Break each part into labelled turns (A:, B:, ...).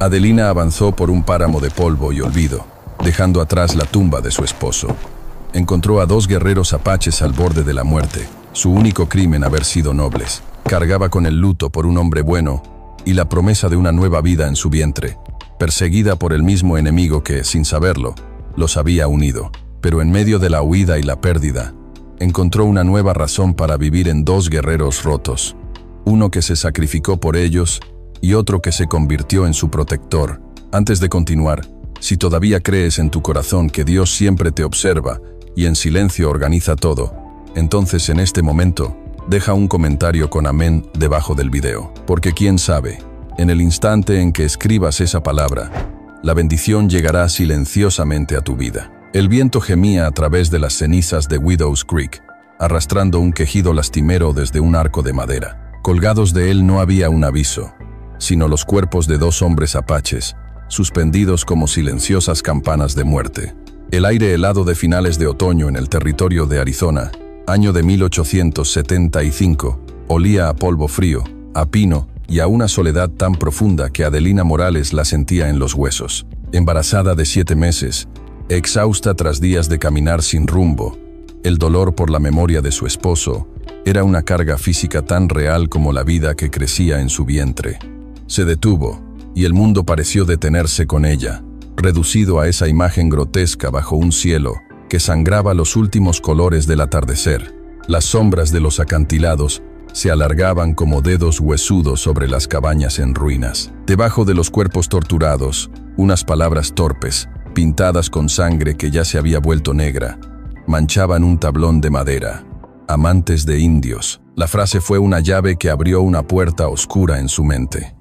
A: Adelina avanzó por un páramo de polvo y olvido, dejando atrás la tumba de su esposo. Encontró a 2 guerreros apaches al borde de la muerte, su único crimen haber sido nobles. Cargaba con el luto por un hombre bueno y la promesa de una nueva vida en su vientre, perseguida por el mismo enemigo que, sin saberlo, los había unido. Pero en medio de la huida y la pérdida, encontró una nueva razón para vivir en 2 guerreros rotos, uno que se sacrificó por ellos y otro que se convirtió en su protector. Antes de continuar, si todavía crees en tu corazón que Dios siempre te observa y en silencio organiza todo, entonces en este momento, deja un comentario con amén debajo del video, porque quién sabe, en el instante en que escribas esa palabra, la bendición llegará silenciosamente a tu vida. El viento gemía a través de las cenizas de Widow's Creek, arrastrando un quejido lastimero desde un arco de madera. Colgados de él no había un aviso, sino los cuerpos de 2 hombres apaches, suspendidos como silenciosas campanas de muerte. El aire helado de finales de otoño en el territorio de Arizona, año de 1875, olía a polvo frío, a pino y a una soledad tan profunda que Adelina Morales la sentía en los huesos. Embarazada de 7 meses, exhausta tras días de caminar sin rumbo, el dolor por la memoria de su esposo era una carga física tan real como la vida que crecía en su vientre. Se detuvo, y el mundo pareció detenerse con ella, reducido a esa imagen grotesca bajo un cielo que sangraba los últimos colores del atardecer. Las sombras de los acantilados se alargaban como dedos huesudos sobre las cabañas en ruinas. Debajo de los cuerpos torturados, unas palabras torpes, pintadas con sangre que ya se había vuelto negra, manchaban un tablón de madera. Amantes de indios. La frase fue una llave que abrió una puerta oscura en su mente.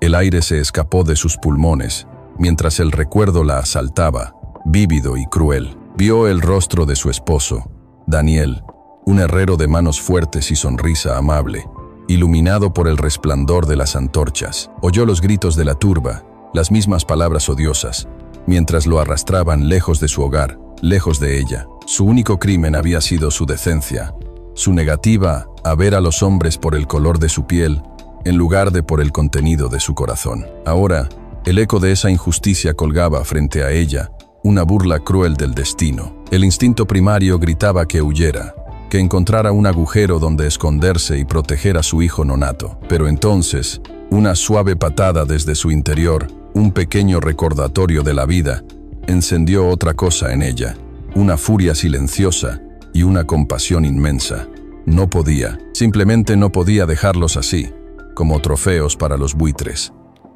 A: El aire se escapó de sus pulmones, mientras el recuerdo la asaltaba, vívido y cruel. Vio el rostro de su esposo, Daniel, un herrero de manos fuertes y sonrisa amable, iluminado por el resplandor de las antorchas. Oyó los gritos de la turba, las mismas palabras odiosas, mientras lo arrastraban lejos de su hogar, lejos de ella. Su único crimen había sido su decencia, su negativa a ver a los hombres por el color de su piel, en lugar de por el contenido de su corazón. Ahora, el eco de esa injusticia colgaba frente a ella, una burla cruel del destino. El instinto primario gritaba que huyera, que encontrara un agujero donde esconderse y proteger a su hijo nonato. Pero entonces, una suave patada desde su interior, un pequeño recordatorio de la vida, encendió otra cosa en ella, una furia silenciosa y una compasión inmensa. No podía, simplemente no podía dejarlos así, como trofeos para los buitres.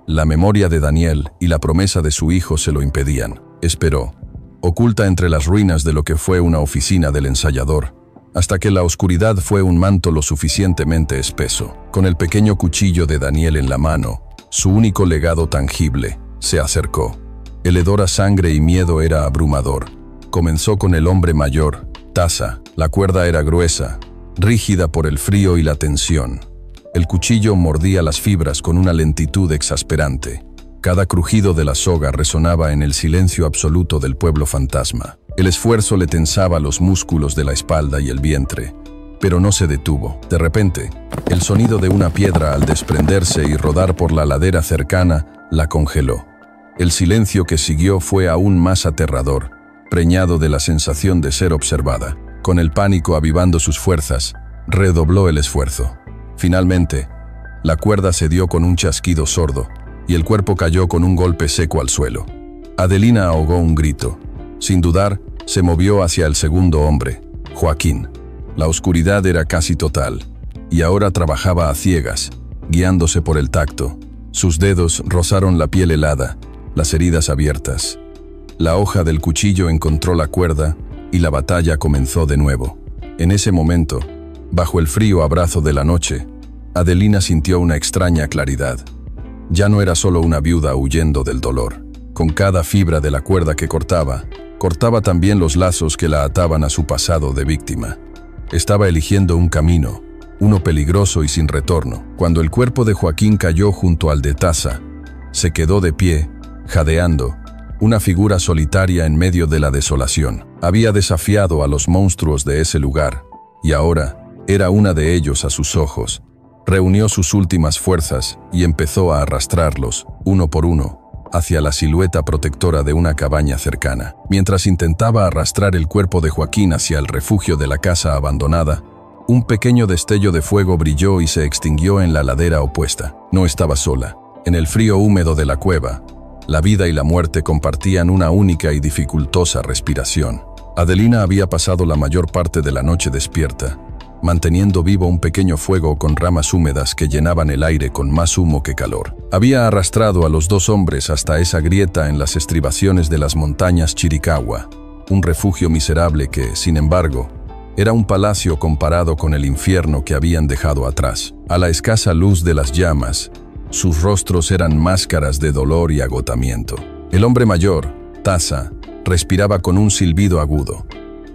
A: La memoria de Daniel y la promesa de su hijo se lo impedían. Esperó, oculta entre las ruinas de lo que fue una oficina del ensayador, hasta que la oscuridad fue un manto lo suficientemente espeso. Con el pequeño cuchillo de Daniel en la mano, su único legado tangible, se acercó. El hedor a sangre y miedo era abrumador. Comenzó con el hombre mayor, Taza. La cuerda era gruesa, rígida por el frío y la tensión. El cuchillo mordía las fibras con una lentitud exasperante. Cada crujido de la soga resonaba en el silencio absoluto del pueblo fantasma. El esfuerzo le tensaba los músculos de la espalda y el vientre, pero no se detuvo. De repente, el sonido de una piedra al desprenderse y rodar por la ladera cercana la congeló. El silencio que siguió fue aún más aterrador, preñado de la sensación de ser observada. Con el pánico avivando sus fuerzas, redobló el esfuerzo. Finalmente, la cuerda cedió con un chasquido sordo, y el cuerpo cayó con un golpe seco al suelo. Adelina ahogó un grito. Sin dudar, se movió hacia el segundo hombre, Joaquín. La oscuridad era casi total, y ahora trabajaba a ciegas, guiándose por el tacto. Sus dedos rozaron la piel helada, las heridas abiertas. La hoja del cuchillo encontró la cuerda, y la batalla comenzó de nuevo. En ese momento, bajo el frío abrazo de la noche, Adelina sintió una extraña claridad. Ya no era solo una viuda huyendo del dolor. Con cada fibra de la cuerda que cortaba también los lazos que la ataban a su pasado de víctima. Estaba eligiendo un camino, uno peligroso y sin retorno. Cuando el cuerpo de Joaquín cayó junto al de Taza, se quedó de pie, jadeando, una figura solitaria en medio de la desolación. Había desafiado a los monstruos de ese lugar, y ahora era una de ellos a sus ojos. Reunió sus últimas fuerzas y empezó a arrastrarlos, uno por uno, hacia la silueta protectora de una cabaña cercana. Mientras intentaba arrastrar el cuerpo de Joaquín hacia el refugio de la casa abandonada, un pequeño destello de fuego brilló y se extinguió en la ladera opuesta. No estaba sola. En el frío húmedo de la cueva, la vida y la muerte compartían una única y dificultosa respiración. Adelina había pasado la mayor parte de la noche despierta, manteniendo vivo un pequeño fuego con ramas húmedas que llenaban el aire con más humo que calor. Había arrastrado a los dos hombres hasta esa grieta en las estribaciones de las montañas Chiricahua, un refugio miserable que, sin embargo, era un palacio comparado con el infierno que habían dejado atrás. A la escasa luz de las llamas, sus rostros eran máscaras de dolor y agotamiento. El hombre mayor, Taza, respiraba con un silbido agudo,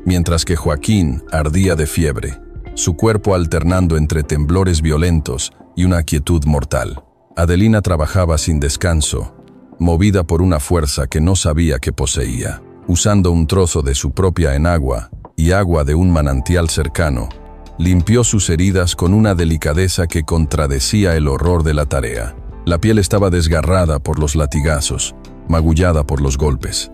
A: mientras que Joaquín ardía de fiebre, su cuerpo alternando entre temblores violentos y una quietud mortal. Adelina trabajaba sin descanso, movida por una fuerza que no sabía que poseía. Usando un trozo de su propia enagua y agua de un manantial cercano, limpió sus heridas con una delicadeza que contradecía el horror de la tarea. La piel estaba desgarrada por los latigazos, magullada por los golpes.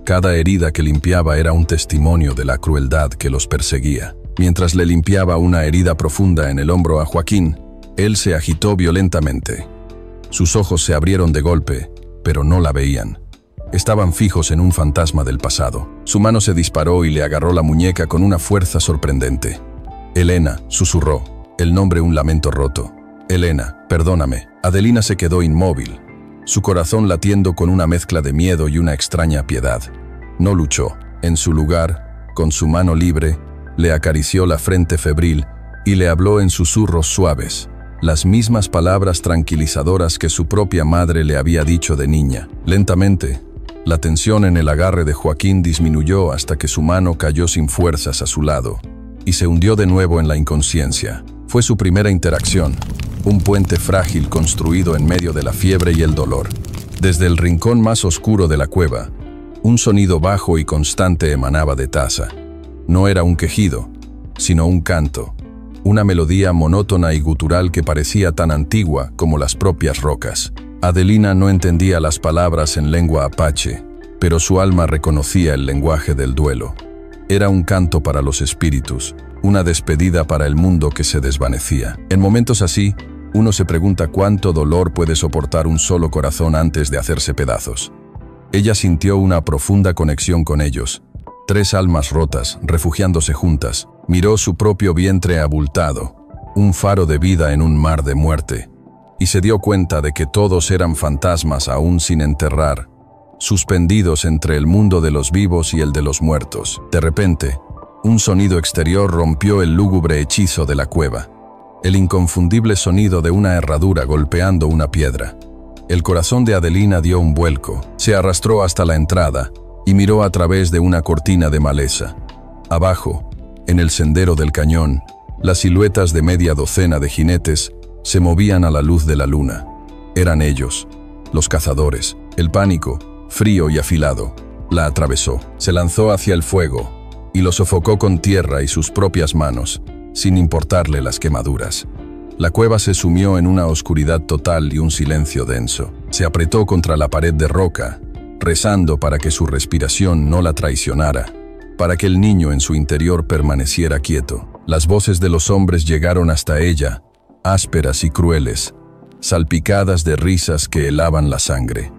A: Cada herida que limpiaba era un testimonio de la crueldad que los perseguía. Mientras le limpiaba una herida profunda en el hombro a Joaquín, él se agitó violentamente. Sus ojos se abrieron de golpe, pero no la veían. Estaban fijos en un fantasma del pasado. Su mano se disparó y le agarró la muñeca con una fuerza sorprendente. «Elena», susurró, el nombre un lamento roto. «Elena, perdóname». Adelina se quedó inmóvil, su corazón latiendo con una mezcla de miedo y una extraña piedad. No luchó. En su lugar, con su mano libre, le acarició la frente febril y le habló en susurros suaves, las mismas palabras tranquilizadoras que su propia madre le había dicho de niña. Lentamente, la tensión en el agarre de Joaquín disminuyó hasta que su mano cayó sin fuerzas a su lado y se hundió de nuevo en la inconsciencia. Fue su primera interacción, un puente frágil construido en medio de la fiebre y el dolor. Desde el rincón más oscuro de la cueva, un sonido bajo y constante emanaba de Taza. No era un quejido, sino un canto, una melodía monótona y gutural que parecía tan antigua como las propias rocas. Adelina no entendía las palabras en lengua apache, pero su alma reconocía el lenguaje del duelo. Era un canto para los espíritus, una despedida para el mundo que se desvanecía. En momentos así, uno se pregunta cuánto dolor puede soportar un solo corazón antes de hacerse pedazos. Ella sintió una profunda conexión con ellos. Tres almas rotas, refugiándose juntas. Miró su propio vientre abultado, un faro de vida en un mar de muerte, y se dio cuenta de que todos eran fantasmas aún sin enterrar, suspendidos entre el mundo de los vivos y el de los muertos. De repente, un sonido exterior rompió el lúgubre hechizo de la cueva. El inconfundible sonido de una herradura golpeando una piedra. El corazón de Adelina dio un vuelco, se arrastró hasta la entrada y miró a través de una cortina de maleza. Abajo, en el sendero del cañón, las siluetas de media docena de jinetes se movían a la luz de la luna. Eran ellos, los cazadores. El pánico, frío y afilado, la atravesó. Se lanzó hacia el fuego y lo sofocó con tierra y sus propias manos, sin importarle las quemaduras. La cueva se sumió en una oscuridad total y un silencio denso. Se apretó contra la pared de roca, rezando para que su respiración no la traicionara, para que el niño en su interior permaneciera quieto. Las voces de los hombres llegaron hasta ella, ásperas y crueles, salpicadas de risas que helaban la sangre.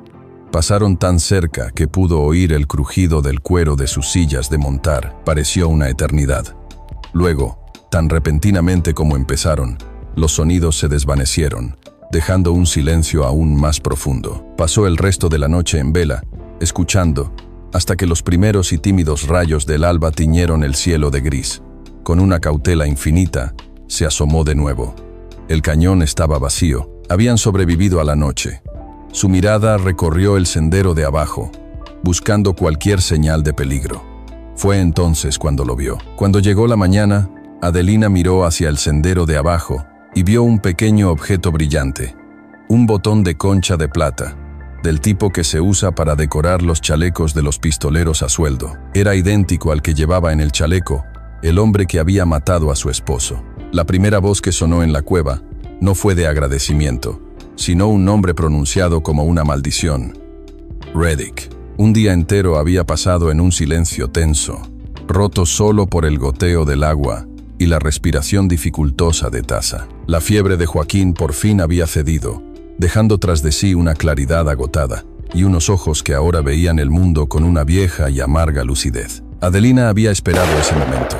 A: Pasaron tan cerca que pudo oír el crujido del cuero de sus sillas de montar. Pareció una eternidad. Luego, tan repentinamente como empezaron, los sonidos se desvanecieron, dejando un silencio aún más profundo. Pasó el resto de la noche en vela, escuchando, hasta que los primeros y tímidos rayos del alba tiñeron el cielo de gris. Con una cautela infinita, se asomó de nuevo. El cañón estaba vacío. Habían sobrevivido a la noche. Su mirada recorrió el sendero de abajo, buscando cualquier señal de peligro. Fue entonces cuando lo vio. Cuando llegó la mañana, Adelina miró hacia el sendero de abajo y vio un pequeño objeto brillante, un botón de concha de plata, del tipo que se usa para decorar los chalecos de los pistoleros a sueldo. Era idéntico al que llevaba en el chaleco el hombre que había matado a su esposo. La primera voz que sonó en la cueva no fue de agradecimiento, sino un nombre pronunciado como una maldición. Reddick. Un día entero había pasado en un silencio tenso, roto solo por el goteo del agua y la respiración dificultosa de Taza. La fiebre de Joaquín por fin había cedido, dejando tras de sí una claridad agotada y unos ojos que ahora veían el mundo con una vieja y amarga lucidez. Adelina había esperado ese momento.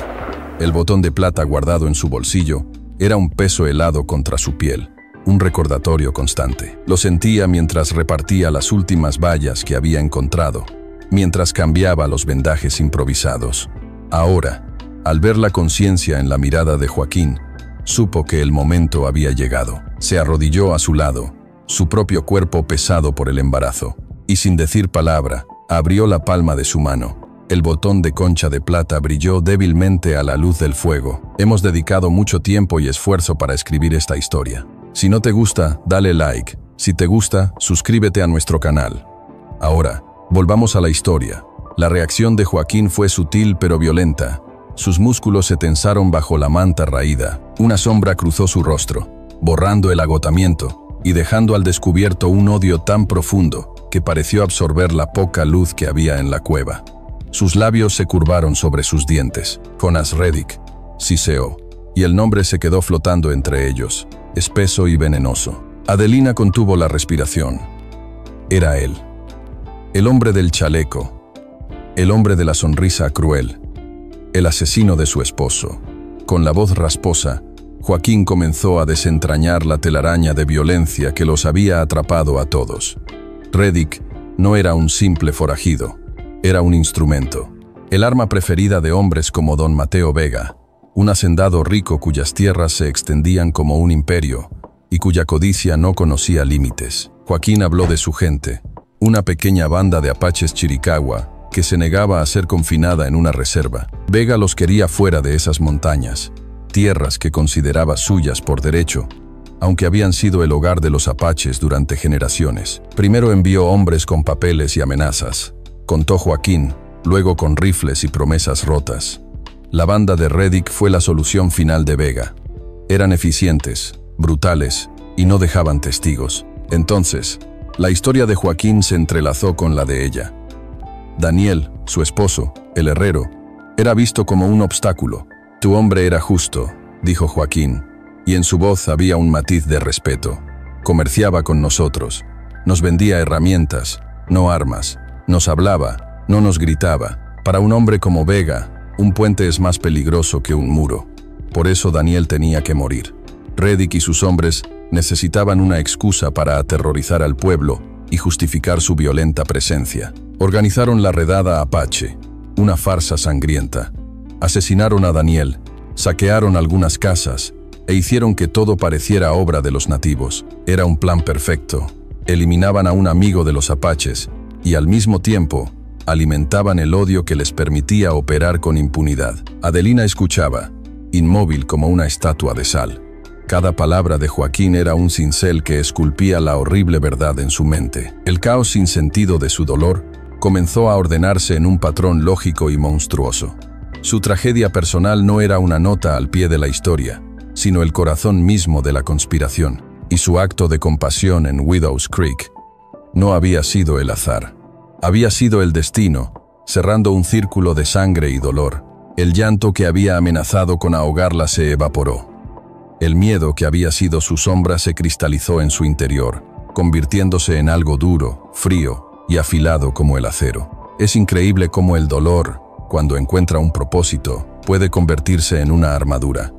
A: El botón de plata guardado en su bolsillo era un peso helado contra su piel, un recordatorio constante. Lo sentía mientras repartía las últimas vallas que había encontrado, mientras cambiaba los vendajes improvisados. Ahora, al ver la conciencia en la mirada de Joaquín, supo que el momento había llegado. Se arrodilló a su lado, su propio cuerpo pesado por el embarazo, y sin decir palabra, abrió la palma de su mano. El botón de concha de plata brilló débilmente a la luz del fuego. Hemos dedicado mucho tiempo y esfuerzo para escribir esta historia. Si no te gusta, dale like. Si te gusta, suscríbete a nuestro canal. Ahora, volvamos a la historia. La reacción de Joaquín fue sutil pero violenta. Sus músculos se tensaron bajo la manta raída. Una sombra cruzó su rostro, borrando el agotamiento y dejando al descubierto un odio tan profundo que pareció absorber la poca luz que había en la cueva. Sus labios se curvaron sobre sus dientes. Jonas Reddick, siseó, y el nombre se quedó flotando entre ellos, espeso y venenoso. Adelina contuvo la respiración. Era él. El hombre del chaleco. El hombre de la sonrisa cruel. El asesino de su esposo. Con la voz rasposa, Joaquín comenzó a desentrañar la telaraña de violencia que los había atrapado a todos. Reddick no era un simple forajido, era un instrumento. El arma preferida de hombres como don Mateo Vega, un hacendado rico cuyas tierras se extendían como un imperio y cuya codicia no conocía límites. Joaquín habló de su gente, una pequeña banda de apaches chiricahua que se negaba a ser confinada en una reserva. Vega los quería fuera de esas montañas, tierras que consideraba suyas por derecho, aunque habían sido el hogar de los apaches durante generaciones. Primero envió hombres con papeles y amenazas, contó Joaquín, luego con rifles y promesas rotas. La banda de Reddick fue la solución final de Vega. Eran eficientes, brutales y no dejaban testigos. Entonces, la historia de Joaquín se entrelazó con la de ella. Daniel, su esposo, el herrero, era visto como un obstáculo. Tu hombre era justo, dijo Joaquín, y en su voz había un matiz de respeto. Comerciaba con nosotros, nos vendía herramientas, no armas, nos hablaba, no nos gritaba. Para un hombre como Vega, un puente es más peligroso que un muro. Por eso Daniel tenía que morir. Reddick y sus hombres necesitaban una excusa para aterrorizar al pueblo y justificar su violenta presencia. Organizaron la redada Apache, una farsa sangrienta. Asesinaron a Daniel, saquearon algunas casas e hicieron que todo pareciera obra de los nativos. Era un plan perfecto. Eliminaban a un amigo de los apaches y al mismo tiempo alimentaban el odio que les permitía operar con impunidad. Adelina escuchaba, inmóvil como una estatua de sal. Cada palabra de Joaquín era un cincel que esculpía la horrible verdad en su mente. El caos sin sentido de su dolor comenzó a ordenarse en un patrón lógico y monstruoso. Su tragedia personal no era una nota al pie de la historia, sino el corazón mismo de la conspiración. Y su acto de compasión en Widow's Creek no había sido el azar. Había sido el destino, cerrando un círculo de sangre y dolor. El llanto que había amenazado con ahogarla se evaporó. El miedo que había sido su sombra se cristalizó en su interior, convirtiéndose en algo duro, frío y afilado como el acero. Es increíble cómo el dolor, cuando encuentra un propósito, puede convertirse en una armadura.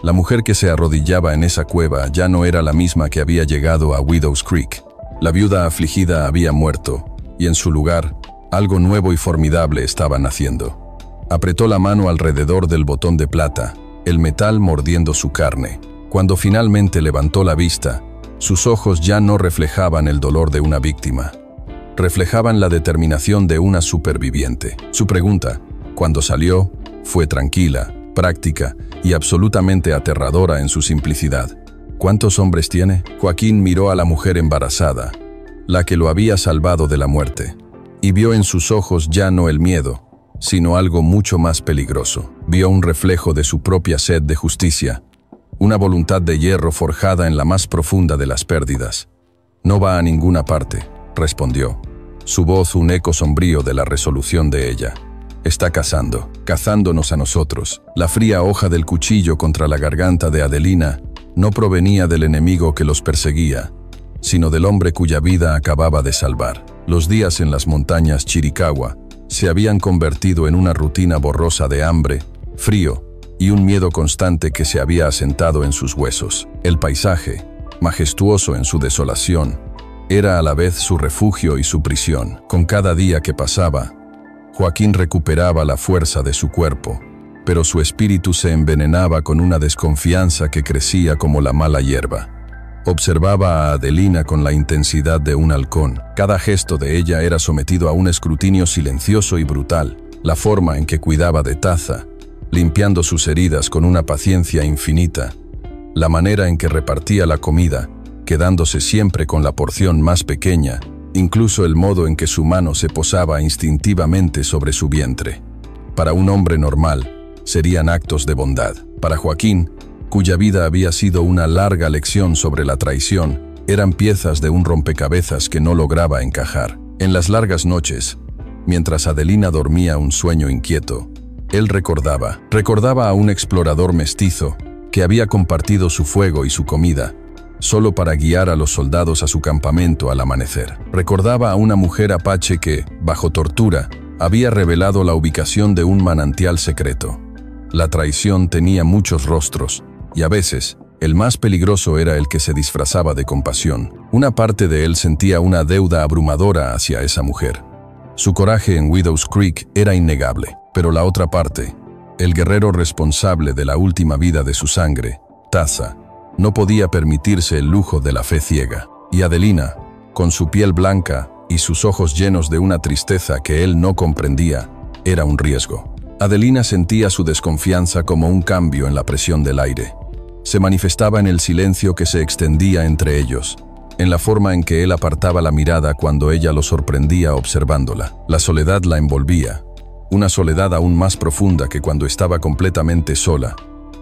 A: La mujer que se arrodillaba en esa cueva ya no era la misma que había llegado a Widow's Creek. La viuda afligida había muerto, y en su lugar, algo nuevo y formidable estaba naciendo. Apretó la mano alrededor del botón de plata, el metal mordiendo su carne. Cuando finalmente levantó la vista, sus ojos ya no reflejaban el dolor de una víctima. Reflejaban la determinación de una superviviente. Su pregunta, cuando salió, fue tranquila, práctica y absolutamente aterradora en su simplicidad. ¿Cuántos hombres tiene? Joaquín miró a la mujer embarazada, la que lo había salvado de la muerte, y vio en sus ojos ya no el miedo, sino algo mucho más peligroso. Vio un reflejo de su propia sed de justicia, una voluntad de hierro forjada en la más profunda de las pérdidas. No va a ninguna parte, respondió. su voz un eco sombrío de la resolución de ella. Está cazándonos a nosotros. La fría hoja del cuchillo contra la garganta de Adelina no provenía del enemigo que los perseguía, sino del hombre cuya vida acababa de salvar. Los días en las montañas Chiricahua se habían convertido en una rutina borrosa de hambre, frío y un miedo constante que se había asentado en sus huesos. El paisaje, majestuoso en su desolación, era a la vez su refugio y su prisión. Con cada día que pasaba, Joaquín recuperaba la fuerza de su cuerpo, pero su espíritu se envenenaba con una desconfianza que crecía como la mala hierba. Observaba a Adelina con la intensidad de un halcón. Cada gesto de ella era sometido a un escrutinio silencioso y brutal. La forma en que cuidaba de Taza, limpiando sus heridas con una paciencia infinita. La manera en que repartía la comida, quedándose siempre con la porción más pequeña. Incluso el modo en que su mano se posaba instintivamente sobre su vientre. Para un hombre normal, serían actos de bondad. Para Joaquín, cuya vida había sido una larga lección sobre la traición, eran piezas de un rompecabezas que no lograba encajar. En las largas noches, mientras Adelina dormía un sueño inquieto, él recordaba a un explorador mestizo que había compartido su fuego y su comida, solo para guiar a los soldados a su campamento al amanecer. Recordaba a una mujer apache que, bajo tortura, había revelado la ubicación de un manantial secreto. La traición tenía muchos rostros, y a veces, el más peligroso era el que se disfrazaba de compasión. Una parte de él sentía una deuda abrumadora hacia esa mujer. Su coraje en Widow's Creek era innegable, pero la otra parte, el guerrero responsable de la última vida de su sangre, Taza, no podía permitirse el lujo de la fe ciega. Y Adelina, con su piel blanca y sus ojos llenos de una tristeza que él no comprendía, era un riesgo. Adelina sentía su desconfianza como un cambio en la presión del aire. Se manifestaba en el silencio que se extendía entre ellos, en la forma en que él apartaba la mirada cuando ella lo sorprendía observándola. La soledad la envolvía, una soledad aún más profunda que cuando estaba completamente sola,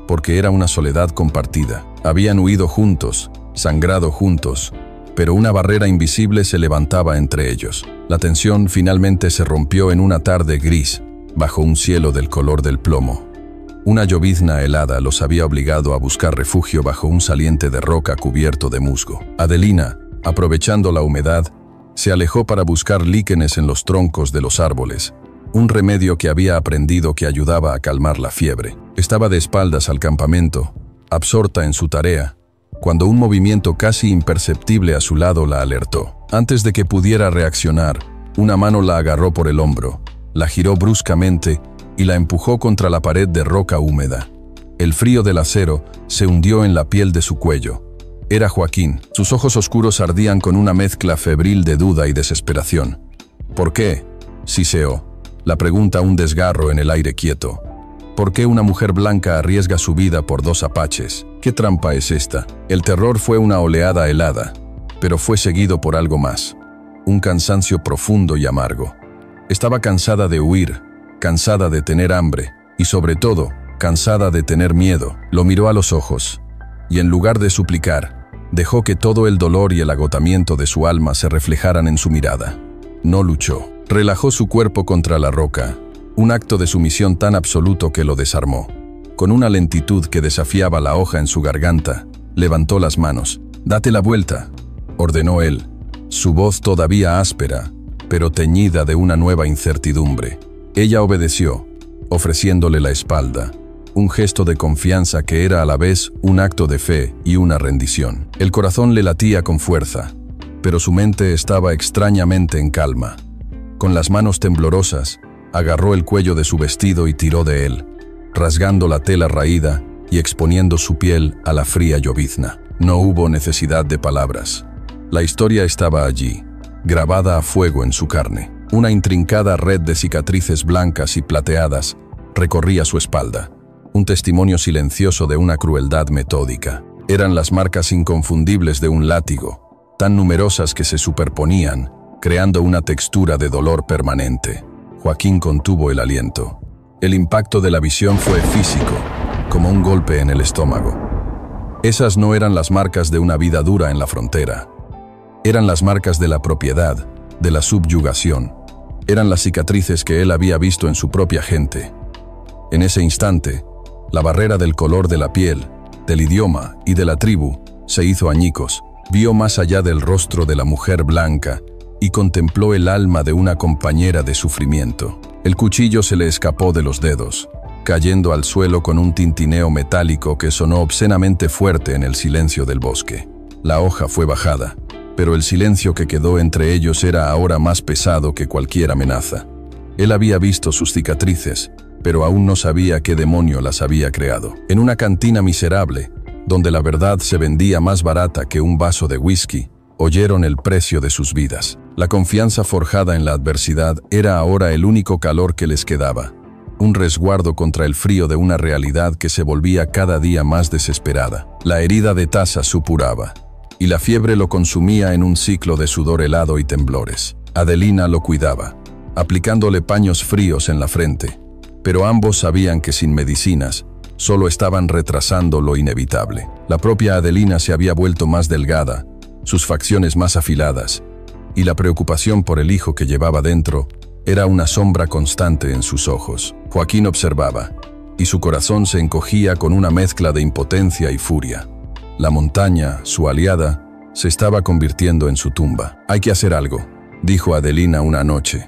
A: porque era una soledad compartida. Habían huido juntos, sangrado juntos, pero una barrera invisible se levantaba entre ellos. La tensión finalmente se rompió en una tarde gris, bajo un cielo del color del plomo. Una llovizna helada los había obligado a buscar refugio bajo un saliente de roca cubierto de musgo. Adelina, aprovechando la humedad, se alejó para buscar líquenes en los troncos de los árboles, un remedio que había aprendido que ayudaba a calmar la fiebre. Estaba de espaldas al campamento, absorta en su tarea, cuando un movimiento casi imperceptible a su lado la alertó. Antes de que pudiera reaccionar, una mano la agarró por el hombro, la giró bruscamente y la empujó contra la pared de roca húmeda. El frío del acero se hundió en la piel de su cuello. Era Joaquín. Sus ojos oscuros ardían con una mezcla febril de duda y desesperación. ¿Por qué?, siseó. La pregunta un desgarro en el aire quieto. ¿Por qué una mujer blanca arriesga su vida por dos apaches? ¿Qué trampa es esta? El terror fue una oleada helada, pero fue seguido por algo más. Un cansancio profundo y amargo. Estaba cansada de huir, cansada de tener hambre, y sobre todo, cansada de tener miedo. Lo miró a los ojos, y en lugar de suplicar, dejó que todo el dolor y el agotamiento de su alma se reflejaran en su mirada. No luchó. Relajó su cuerpo contra la roca, un acto de sumisión tan absoluto que lo desarmó. Con una lentitud que desafiaba la hoja en su garganta, levantó las manos. «Date la vuelta», ordenó él, su voz todavía áspera, pero teñida de una nueva incertidumbre. Ella obedeció, ofreciéndole la espalda, un gesto de confianza que era a la vez un acto de fe y una rendición. El corazón le latía con fuerza, pero su mente estaba extrañamente en calma. Con las manos temblorosas, agarró el cuello de su vestido y tiró de él, rasgando la tela raída y exponiendo su piel a la fría llovizna. No hubo necesidad de palabras. La historia estaba allí, grabada a fuego en su carne. Una intrincada red de cicatrices blancas y plateadas recorría su espalda, un testimonio silencioso de una crueldad metódica. Eran las marcas inconfundibles de un látigo, tan numerosas que se superponían, creando una textura de dolor permanente. Joaquín contuvo el aliento. El impacto de la visión fue físico, como un golpe en el estómago. Esas no eran las marcas de una vida dura en la frontera. Eran las marcas de la propiedad, de la subyugación. Eran las cicatrices que él había visto en su propia gente. En ese instante, la barrera del color de la piel, del idioma y de la tribu se hizo añicos. Vio más allá del rostro de la mujer blanca y contempló el alma de una compañera de sufrimiento. El cuchillo se le escapó de los dedos, cayendo al suelo con un tintineo metálico que sonó obscenamente fuerte en el silencio del bosque. La hoja fue bajada, pero el silencio que quedó entre ellos era ahora más pesado que cualquier amenaza. Él había visto sus cicatrices, pero aún no sabía qué demonio las había creado. En una cantina miserable, donde la verdad se vendía más barata que un vaso de whisky, oyeron el precio de sus vidas. La confianza forjada en la adversidad era ahora el único calor que les quedaba, un resguardo contra el frío de una realidad que se volvía cada día más desesperada. La herida de Taza supuraba, y la fiebre lo consumía en un ciclo de sudor helado y temblores. Adelina lo cuidaba, aplicándole paños fríos en la frente, pero ambos sabían que sin medicinas, solo estaban retrasando lo inevitable. La propia Adelina se había vuelto más delgada, sus facciones más afiladas, y la preocupación por el hijo que llevaba dentro era una sombra constante en sus ojos. Joaquín observaba, y su corazón se encogía con una mezcla de impotencia y furia. La montaña, su aliada, se estaba convirtiendo en su tumba. «Hay que hacer algo», dijo Adelina una noche,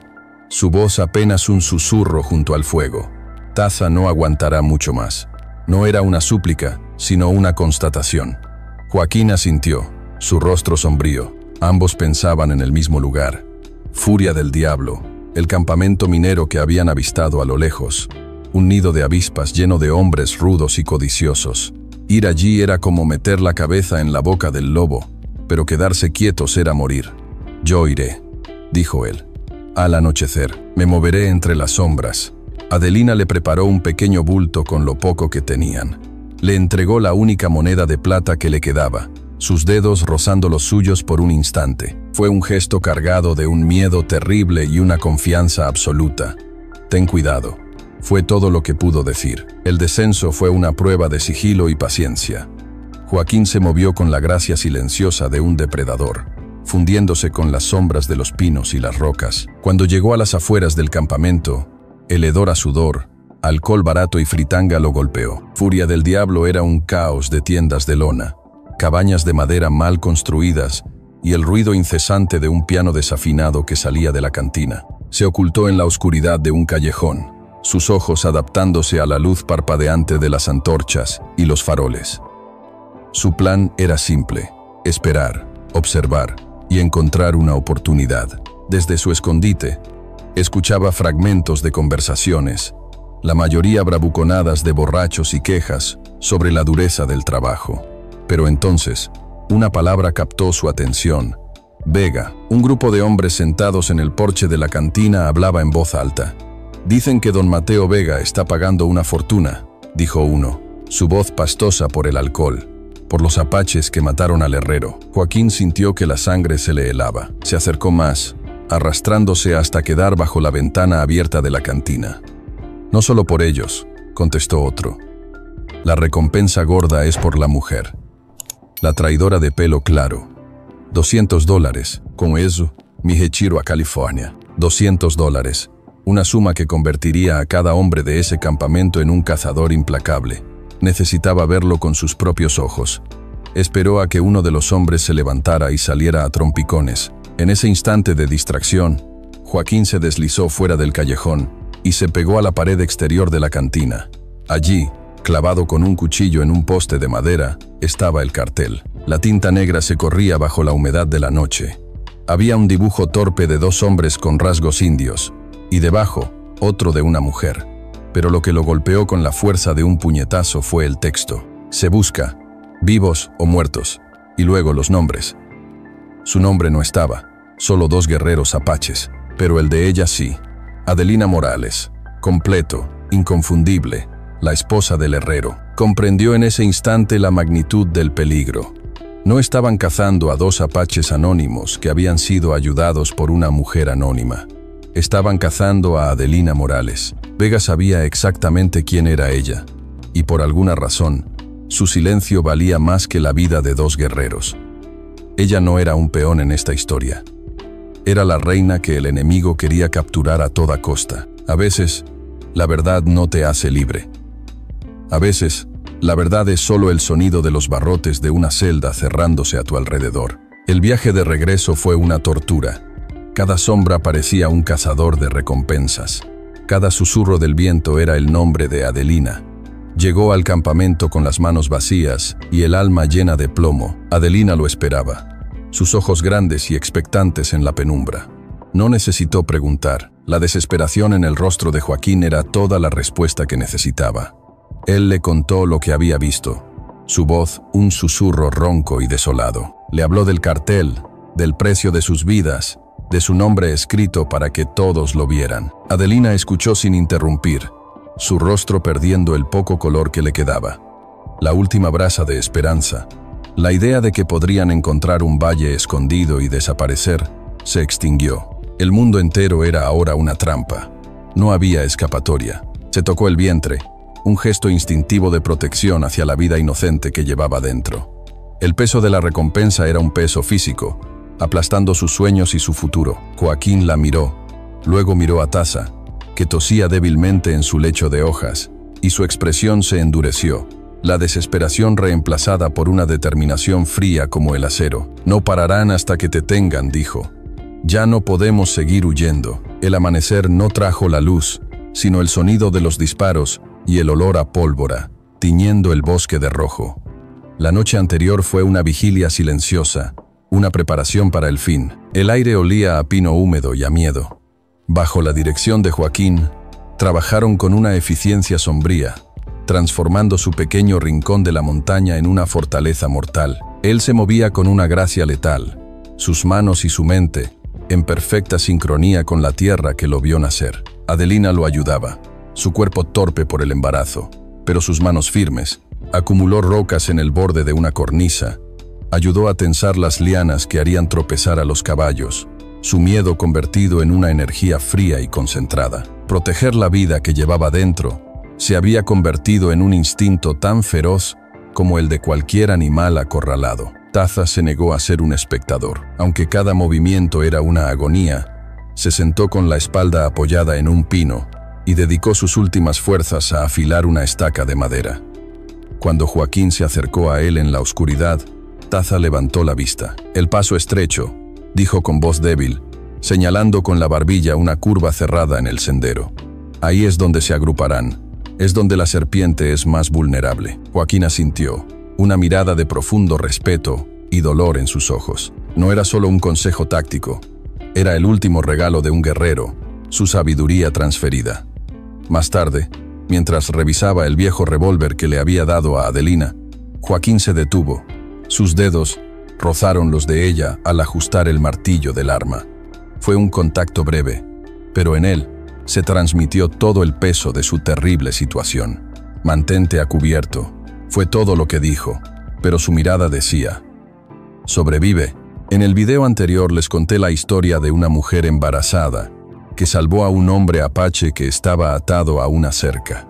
A: su voz apenas un susurro junto al fuego. «Taza no aguantará mucho más». No era una súplica, sino una constatación. Joaquín asintió, su rostro sombrío. Ambos pensaban en el mismo lugar. Furia del diablo, el campamento minero que habían avistado a lo lejos. Un nido de avispas lleno de hombres rudos y codiciosos. Ir allí era como meter la cabeza en la boca del lobo, pero quedarse quietos era morir. «Yo iré», dijo él. «Al anochecer, me moveré entre las sombras». Adelina le preparó un pequeño bulto con lo poco que tenían. Le entregó la única moneda de plata que le quedaba, sus dedos rozando los suyos por un instante. Fue un gesto cargado de un miedo terrible y una confianza absoluta. «Ten cuidado», fue todo lo que pudo decir. El descenso fue una prueba de sigilo y paciencia. Joaquín se movió con la gracia silenciosa de un depredador, fundiéndose con las sombras de los pinos y las rocas. Cuando llegó a las afueras del campamento, el hedor a sudor, alcohol barato y fritanga lo golpeó. Furia del diablo era un caos de tiendas de lona, cabañas de madera mal construidas y el ruido incesante de un piano desafinado que salía de la cantina. Se ocultó en la oscuridad de un callejón, sus ojos adaptándose a la luz parpadeante de las antorchas y los faroles. Su plan era simple: esperar, observar y encontrar una oportunidad. Desde su escondite, escuchaba fragmentos de conversaciones, la mayoría bravuconadas de borrachos y quejas sobre la dureza del trabajo. Pero entonces, una palabra captó su atención. Vega, un grupo de hombres sentados en el porche de la cantina, hablaba en voz alta. «Dicen que don Mateo Vega está pagando una fortuna», dijo uno, su voz pastosa por el alcohol, por los apaches que mataron al herrero. Joaquín sintió que la sangre se le helaba. Se acercó más, arrastrándose hasta quedar bajo la ventana abierta de la cantina. «No solo por ellos», contestó otro. «La recompensa gorda es por la mujer. La traidora de pelo claro. $200. Con eso, me retiro a California». $200. Una suma que convertiría a cada hombre de ese campamento en un cazador implacable. Necesitaba verlo con sus propios ojos. Esperó a que uno de los hombres se levantara y saliera a trompicones. En ese instante de distracción, Joaquín se deslizó fuera del callejón y se pegó a la pared exterior de la cantina. Allí, clavado con un cuchillo en un poste de madera, estaba el cartel. La tinta negra se corría bajo la humedad de la noche. Había un dibujo torpe de dos hombres con rasgos indios, y debajo, otro de una mujer. Pero lo que lo golpeó con la fuerza de un puñetazo fue el texto. «Se busca, vivos o muertos», y luego los nombres. Su nombre no estaba, solo 2 guerreros apaches, pero el de ella sí. Adelina Morales, completo, inconfundible, la esposa del herrero. Comprendió en ese instante la magnitud del peligro. No estaban cazando a 2 apaches anónimos que habían sido ayudados por una mujer anónima. Estaban cazando a Adelina Morales. Vega sabía exactamente quién era ella, y por alguna razón, su silencio valía más que la vida de 2 guerreros. Ella no era un peón en esta historia. Era la reina que el enemigo quería capturar a toda costa. A veces, la verdad no te hace libre. A veces, la verdad es solo el sonido de los barrotes de una celda cerrándose a tu alrededor. El viaje de regreso fue una tortura. Cada sombra parecía un cazador de recompensas. Cada susurro del viento era el nombre de Adelina. Llegó al campamento con las manos vacías y el alma llena de plomo. Adelina lo esperaba, sus ojos grandes y expectantes en la penumbra. No necesitó preguntar. La desesperación en el rostro de Joaquín era toda la respuesta que necesitaba. Él le contó lo que había visto. Su voz, un susurro ronco y desolado. Le habló del cartel, del precio de sus vidas, de su nombre escrito para que todos lo vieran. Adelina escuchó sin interrumpir, su rostro perdiendo el poco color que le quedaba. La última brasa de esperanza, la idea de que podrían encontrar un valle escondido y desaparecer, se extinguió. El mundo entero era ahora una trampa. No había escapatoria. Se tocó el vientre, un gesto instintivo de protección hacia la vida inocente que llevaba dentro. El peso de la recompensa era un peso físico, aplastando sus sueños y su futuro. Joaquín la miró, luego miró a Taza, que tosía débilmente en su lecho de hojas, y su expresión se endureció, la desesperación reemplazada por una determinación fría como el acero. No pararán hasta que te tengan, dijo. Ya no podemos seguir huyendo. El amanecer no trajo la luz, sino el sonido de los disparos y el olor a pólvora, tiñendo el bosque de rojo. La noche anterior fue una vigilia silenciosa, una preparación para el fin. El aire olía a pino húmedo y a miedo. Bajo la dirección de Joaquín, trabajaron con una eficiencia sombría, transformando su pequeño rincón de la montaña en una fortaleza mortal. Él se movía con una gracia letal, sus manos y su mente, en perfecta sincronía con la tierra que lo vio nacer. Adelina lo ayudaba, su cuerpo torpe por el embarazo, pero sus manos firmes. Acumuló rocas en el borde de una cornisa, ayudó a tensar las lianas que harían tropezar a los caballos, su miedo convertido en una energía fría y concentrada. Proteger la vida que llevaba dentro se había convertido en un instinto tan feroz como el de cualquier animal acorralado. Taza se negó a ser un espectador. Aunque cada movimiento era una agonía, se sentó con la espalda apoyada en un pino y dedicó sus últimas fuerzas a afilar una estaca de madera. Cuando Joaquín se acercó a él en la oscuridad, Taza levantó la vista. El paso estrecho, dijo con voz débil, señalando con la barbilla una curva cerrada en el sendero. Ahí es donde se agruparán. Es donde la serpiente es más vulnerable. Joaquín asintió, una mirada de profundo respeto y dolor en sus ojos. No era solo un consejo táctico, era el último regalo de un guerrero, su sabiduría transferida. Más tarde, mientras revisaba el viejo revólver que le había dado a Adelina, Joaquín se detuvo. Sus dedos rozaron los de ella al ajustar el martillo del arma. Fue un contacto breve, pero en él se transmitió todo el peso de su terrible situación. Mantente a cubierto, fue todo lo que dijo, pero su mirada decía: sobrevive. En el video anterior les conté la historia de una mujer embarazada que salvó a un hombre apache que estaba atado a una cerca.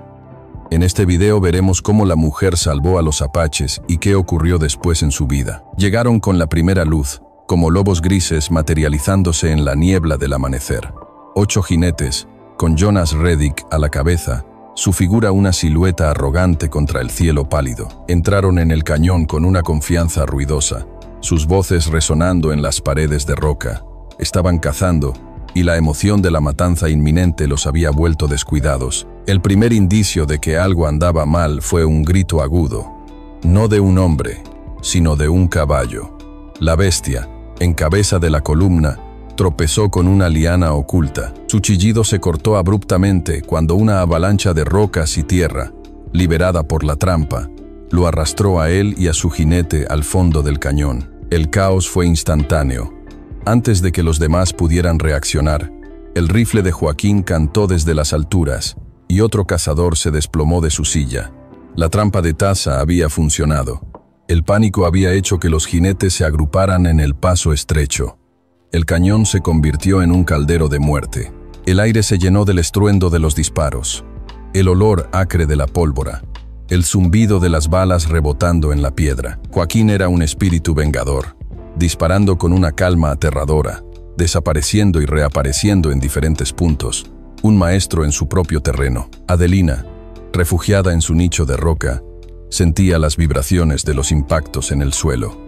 A: En este video veremos cómo la mujer salvó a los apaches y qué ocurrió después en su vida. Llegaron con la primera luz, como lobos grises materializándose en la niebla del amanecer. 8 jinetes, con Jonas Reddick a la cabeza, su figura una silueta arrogante contra el cielo pálido. Entraron en el cañón con una confianza ruidosa, sus voces resonando en las paredes de roca. Estaban cazando, y la emoción de la matanza inminente los había vuelto descuidados. El primer indicio de que algo andaba mal fue un grito agudo, no de un hombre, sino de un caballo. La bestia, en cabeza de la columna, tropezó con una liana oculta. Su chillido se cortó abruptamente cuando una avalancha de rocas y tierra, liberada por la trampa, lo arrastró a él y a su jinete al fondo del cañón. El caos fue instantáneo. Antes de que los demás pudieran reaccionar, el rifle de Joaquín cantó desde las alturas y otro cazador se desplomó de su silla. La trampa de Taza había funcionado. El pánico había hecho que los jinetes se agruparan en el paso estrecho. El cañón se convirtió en un caldero de muerte. El aire se llenó del estruendo de los disparos, el olor acre de la pólvora, el zumbido de las balas rebotando en la piedra. Joaquín era un espíritu vengador, disparando con una calma aterradora, desapareciendo y reapareciendo en diferentes puntos, un maestro en su propio terreno. Adelina, refugiada en su nicho de roca, sentía las vibraciones de los impactos en el suelo.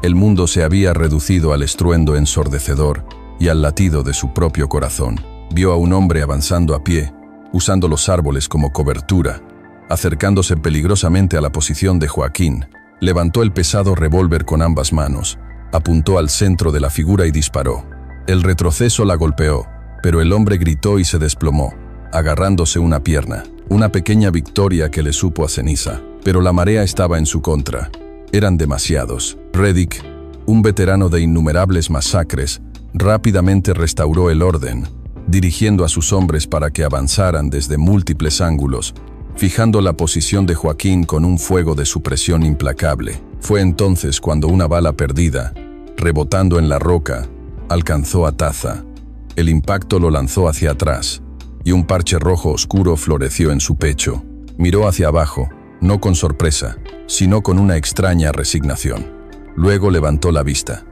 A: El mundo se había reducido al estruendo ensordecedor y al latido de su propio corazón. Vio a un hombre avanzando a pie, usando los árboles como cobertura, acercándose peligrosamente a la posición de Joaquín. Levantó el pesado revólver con ambas manos, apuntó al centro de la figura y disparó. El retroceso la golpeó, pero el hombre gritó y se desplomó, agarrándose una pierna. Una pequeña victoria que le supo a ceniza, pero la marea estaba en su contra. Eran demasiados. Reddick, un veterano de innumerables masacres, rápidamente restauró el orden, dirigiendo a sus hombres para que avanzaran desde múltiples ángulos, fijando la posición de Joaquín con un fuego de supresión implacable. Fue entonces cuando una bala perdida, rebotando en la roca, alcanzó a Taza. El impacto lo lanzó hacia atrás, y un parche rojo oscuro floreció en su pecho. Miró hacia abajo, no con sorpresa, sino con una extraña resignación. Luego levantó la vista.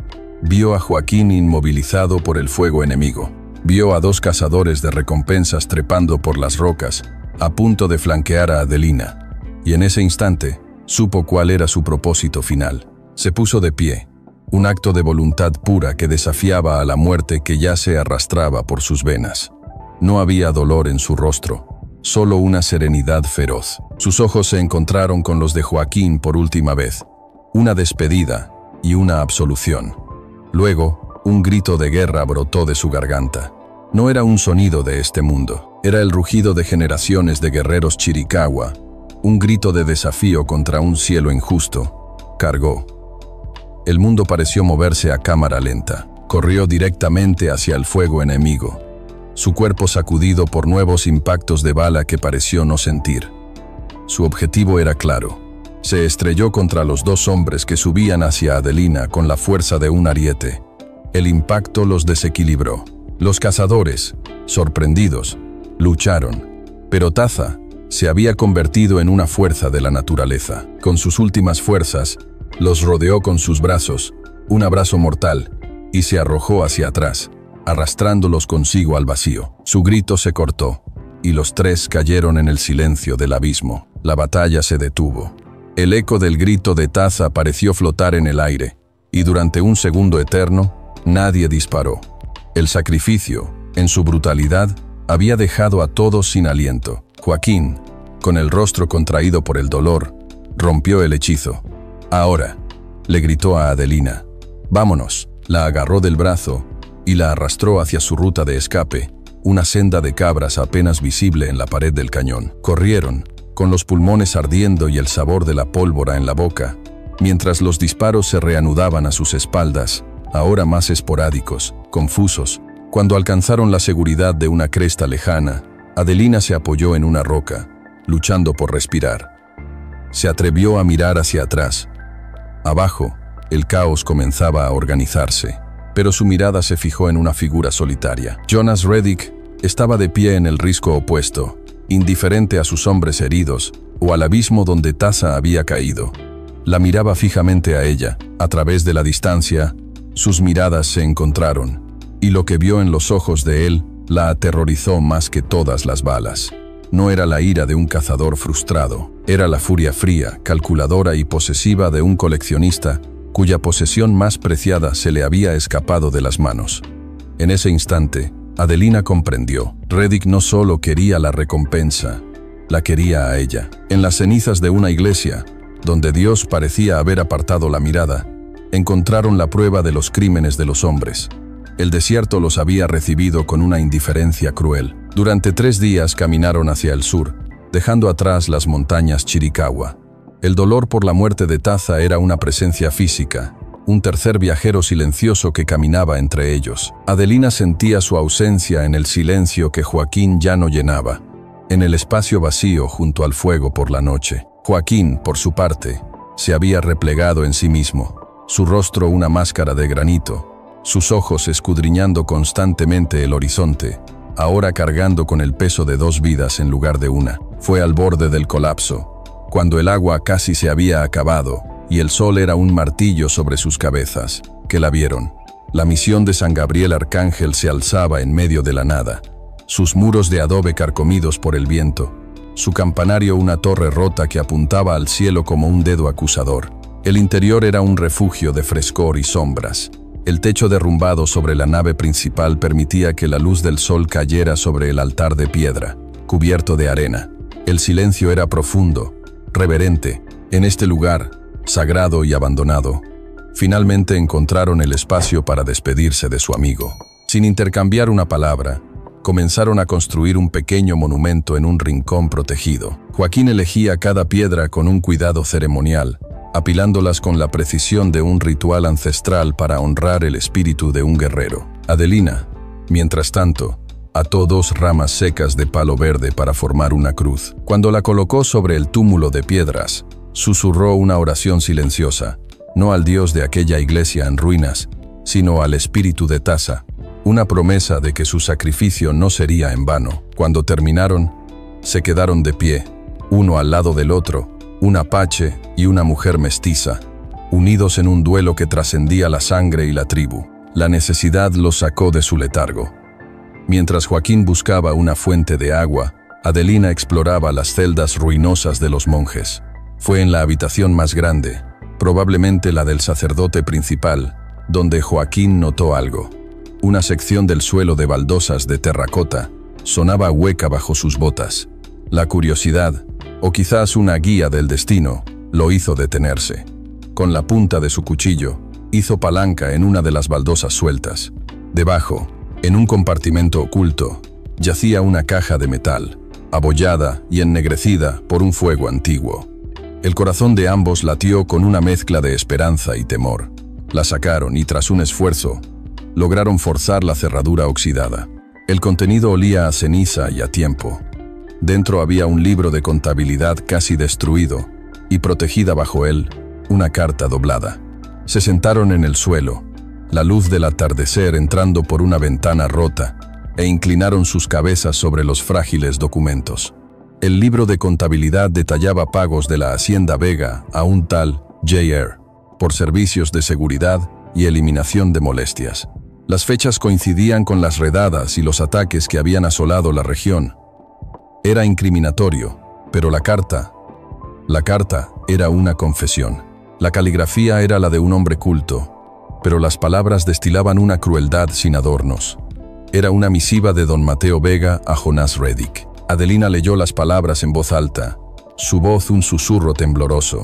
A: Vio a Joaquín inmovilizado por el fuego enemigo. Vio a dos cazadores de recompensas trepando por las rocas, a punto de flanquear a Adelina. Y en ese instante, supo cuál era su propósito final. Se puso de pie, un acto de voluntad pura que desafiaba a la muerte que ya se arrastraba por sus venas. No había dolor en su rostro, solo una serenidad feroz. Sus ojos se encontraron con los de Joaquín por última vez, una despedida y una absolución. Luego, un grito de guerra brotó de su garganta. No era un sonido de este mundo, era el rugido de generaciones de guerreros Chiricahua, un grito de desafío contra un cielo injusto. Cargó. El mundo pareció moverse a cámara lenta. Corrió directamente hacia el fuego enemigo, su cuerpo sacudido por nuevos impactos de bala que pareció no sentir. Su objetivo era claro. Se estrelló contra los dos hombres que subían hacia Adelina con la fuerza de un ariete. El impacto los desequilibró. Los cazadores, sorprendidos, lucharon, pero Taza se había convertido en una fuerza de la naturaleza. Con sus últimas fuerzas, los rodeó con sus brazos, un abrazo mortal, y se arrojó hacia atrás, arrastrándolos consigo al vacío. Su grito se cortó, y los tres cayeron en el silencio del abismo. La batalla se detuvo. El eco del grito de Taza pareció flotar en el aire, y durante un segundo eterno, nadie disparó. El sacrificio, en su brutalidad, había dejado a todos sin aliento. Joaquín, con el rostro contraído por el dolor, rompió el hechizo. «Ahora», le gritó a Adelina. «Vámonos». La agarró del brazo y la arrastró hacia su ruta de escape, una senda de cabras apenas visible en la pared del cañón. Corrieron, con los pulmones ardiendo y el sabor de la pólvora en la boca, mientras los disparos se reanudaban a sus espaldas, ahora más esporádicos, confusos. Cuando alcanzaron la seguridad de una cresta lejana, Adelina se apoyó en una roca, luchando por respirar. Se atrevió a mirar hacia atrás. Abajo, el caos comenzaba a organizarse, pero su mirada se fijó en una figura solitaria. Jonas Reddick estaba de pie en el risco opuesto, indiferente a sus hombres heridos o al abismo donde Taza había caído. La miraba fijamente a ella. A través de la distancia, sus miradas se encontraron, y lo que vio en los ojos de él la aterrorizó más que todas las balas. No era la ira de un cazador frustrado, era la furia fría, calculadora y posesiva de un coleccionista cuya posesión más preciada se le había escapado de las manos. En ese instante, Adelina comprendió. Reddick no solo quería la recompensa, la quería a ella. En las cenizas de una iglesia, donde Dios parecía haber apartado la mirada, encontraron la prueba de los crímenes de los hombres. El desierto los había recibido con una indiferencia cruel. Durante 3 días caminaron hacia el sur, dejando atrás las montañas Chiricahua. El dolor por la muerte de Taza era una presencia física, un tercer viajero silencioso que caminaba entre ellos. Adelina sentía su ausencia en el silencio que Joaquín ya no llenaba, en el espacio vacío junto al fuego por la noche. Joaquín, por su parte, se había replegado en sí mismo, su rostro una máscara de granito, sus ojos escudriñando constantemente el horizonte, ahora cargando con el peso de 2 vidas en lugar de una. Fue al borde del colapso, cuando el agua casi se había acabado y el sol era un martillo sobre sus cabezas, que la vieron. La misión de San Gabriel Arcángel se alzaba en medio de la nada, sus muros de adobe carcomidos por el viento, su campanario una torre rota que apuntaba al cielo como un dedo acusador. El interior era un refugio de frescor y sombras. El techo derrumbado sobre la nave principal permitía que la luz del sol cayera sobre el altar de piedra, cubierto de arena. El silencio era profundo, reverente. En este lugar, sagrado y abandonado, finalmente encontraron el espacio para despedirse de su amigo. Sin intercambiar una palabra, comenzaron a construir un pequeño monumento en un rincón protegido. Joaquín elegía cada piedra con un cuidado ceremonial, apilándolas con la precisión de un ritual ancestral para honrar el espíritu de un guerrero. Adelina, mientras tanto, ató 2 ramas secas de palo verde para formar una cruz. Cuando la colocó sobre el túmulo de piedras, susurró una oración silenciosa, no al Dios de aquella iglesia en ruinas, sino al espíritu de Taza, una promesa de que su sacrificio no sería en vano. Cuando terminaron, se quedaron de pie, uno al lado del otro, un apache y una mujer mestiza, unidos en un duelo que trascendía la sangre y la tribu. La necesidad los sacó de su letargo. Mientras Joaquín buscaba una fuente de agua, Adelina exploraba las celdas ruinosas de los monjes. Fue en la habitación más grande, probablemente la del sacerdote principal, donde Joaquín notó algo. Una sección del suelo de baldosas de terracota sonaba hueca bajo sus botas. La curiosidad, o quizás una guía del destino, lo hizo detenerse. Con la punta de su cuchillo, hizo palanca en una de las baldosas sueltas. Debajo, en un compartimento oculto, yacía una caja de metal, abollada y ennegrecida por un fuego antiguo. El corazón de ambos latió con una mezcla de esperanza y temor. La sacaron y, tras un esfuerzo, lograron forzar la cerradura oxidada. El contenido olía a ceniza y a tiempo. Dentro había un libro de contabilidad casi destruido, y protegida bajo él, una carta doblada. Se sentaron en el suelo, la luz del atardecer entrando por una ventana rota, e inclinaron sus cabezas sobre los frágiles documentos. El libro de contabilidad detallaba pagos de la Hacienda Vega a un tal J.R. por servicios de seguridad y eliminación de molestias. Las fechas coincidían con las redadas y los ataques que habían asolado la región. Era incriminatorio, pero la carta era una confesión. La caligrafía era la de un hombre culto, pero las palabras destilaban una crueldad sin adornos. Era una misiva de don Mateo Vega a Jonás Reddick. Adelina leyó las palabras en voz alta, su voz un susurro tembloroso.